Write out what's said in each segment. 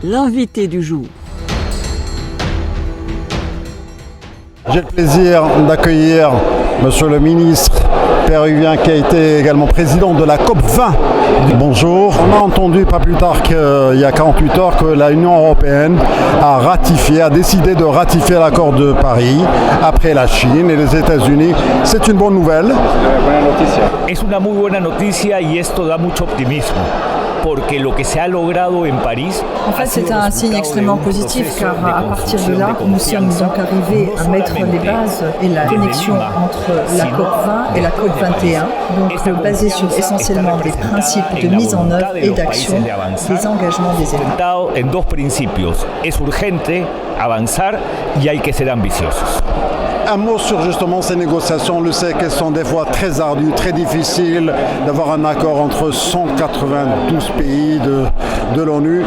l'invité du jour. J'ai le plaisir d'accueillir Monsieur le ministre péruvien qui a été également président de la COP 20. Bonjour. On a entendu pas plus tard qu'il y a 48 heures que l'Union européenne a décidé de ratifier l'accord de Paris après la Chine et les États-Unis. C'est une bonne nouvelle. Es una muy buena noticia y esto da mucho optimismo. Porque lo que se ha logrado en París. En fait, c'est un signe extrêmement positif car à partir de là, nous sommes donc arrivés à mettre les bases et la connexion entre la COP 20 et la COP 21, donc basée sur essentiellement des principes de mise en œuvre et d'action des engagements des États. En dos principios, es urgente avanzar y hay que ser ambiciosos. Un mot sur justement ces négociations. On le sait qu'elles sont des fois très ardues, très difficiles d'avoir un accord entre 192 pays de l'ONU.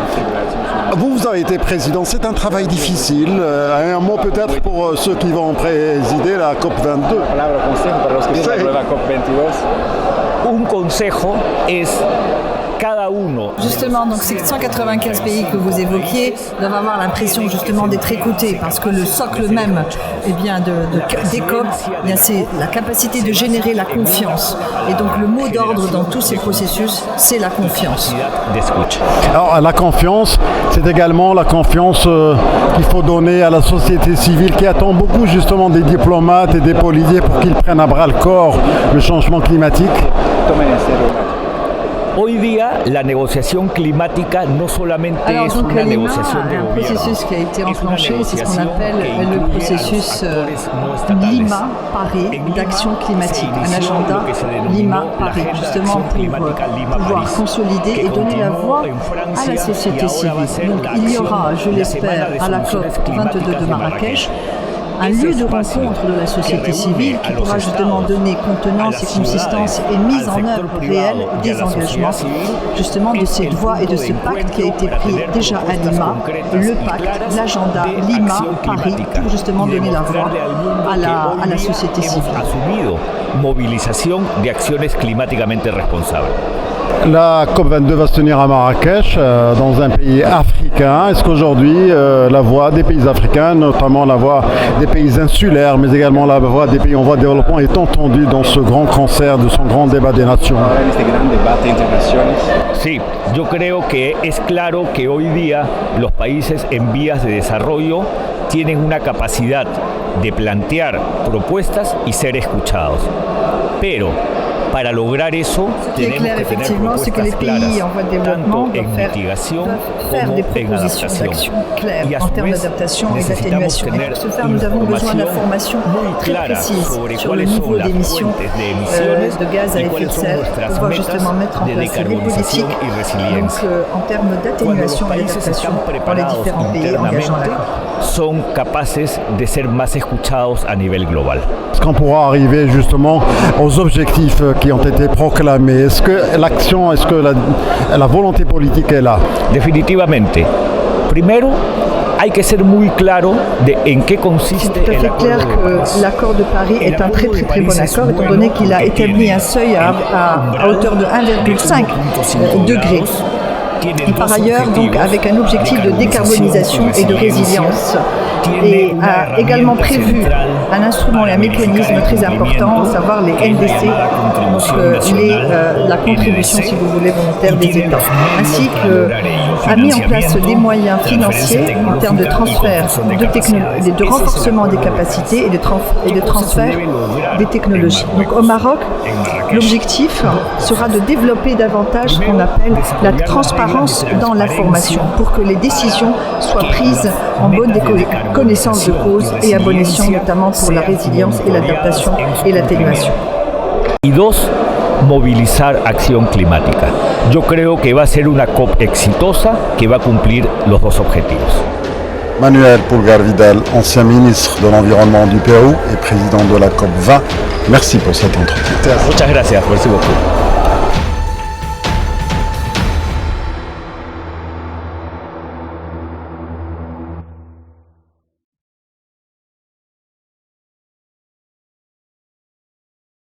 Vous avez été président, c'est un travail difficile. Un mot peut-être pour ceux qui vont présider la COP 22. Un consejo es cada uno. Justement, donc ces 195 pays que vous évoquiez doivent avoir l'impression justement d'être écoutés parce que le socle même des COP, c'est la capacité de générer la confiance. Et donc le mot d'ordre dans tous ces processus, c'est la confiance. Alors la confiance, c'est également la confiance qu'il faut donner à la société civile qui attend beaucoup justement des diplomates et des politiques pour qu'ils prennent à bras le corps le changement climatique. Hoy día, la negociación climática no solamente es una negociación de gobierno. Un processus qui a été enclenché, c'est ce qu'on appelle le processus Lima-Paris d'action climatique, un agenda Lima-Paris, justement pour pouvoir consolider et donner la voix à la société civile. Donc il y aura, je l'espère, à la COP 22 de Marrakech, un lieu de rencontre de la société civile qui pourra justement donner contenance et consistance et mise en œuvre réelle des engagements justement de cette voie et de ce pacte qui a été pris déjà à Lima, le pacte, l'agenda Lima-Paris pour justement donner la voix à la société civile. Mobilisation d'acciones climáticamente responsables. La COP22 va se tenir à Marrakech, dans un pays africain. Est-ce qu'aujourd'hui, la voix des pays africains, notamment la voix des pays insulaires, mais également la voix des pays en voie de développement, est entendue dans ce grand concert, de son grand débat des nations? Sí, yo creo que es claro que hoy día los países en vías de desarrollo tienen una capacidad de plantear propuestas y ser escuchados. Pero para lograr eso, tenemos que tener propuestas claras, tanto en mitigación como en adaptación. Y en termes d'adaptation et d'atténuation. Et pour ce faire, nous avons besoin d'informations très précises sur le niveau d'émissions de gaz à effet de serre pour pouvoir justement mettre en place des politiques en termes d'atténuation et d'adaptation dans les différents pays engageant la COP. Son capaces de ser más escuchados a nivel global. Est-ce qu'on pourra arriver justement aux objectifs qui ont été proclamés? Est-ce que l'action, est-ce que la volonté politique est là? Definitivamente. Primero, hay que ser muy claro de en qué consiste el acuerdo. C'est tout à fait clair que l'accord de Paris est un très très bon accord, étant donné qu'il a établi un seuil à hauteur de 1,5 degrés. Et par ailleurs, donc, avec un objectif de décarbonisation et de résilience. Et a également prévu un instrument et un mécanisme très important, à savoir les NDC, donc la contribution, si vous voulez, volontaire des États, ainsi que a mis en place des moyens financiers en termes de transfert, de renforcement des capacités et de transfert des technologies. Donc au Maroc, l'objectif sera de développer davantage ce qu'on appelle la transparence dans l'information pour que les décisions soient prises en bonne connaissance de cause et à bon escient, notamment pour la résilience et l'adaptation et l'atténuation. Y dos, movilizar acción climática. Yo creo que va a ser una COP exitosa que va a cumplir los dos objetivos. Manuel Pulgar Vidal, ancien ministre de l'Environnement du Pérou et président de la COP 20. Merci pour cet entretien. Muchas gracias, merci beaucoup.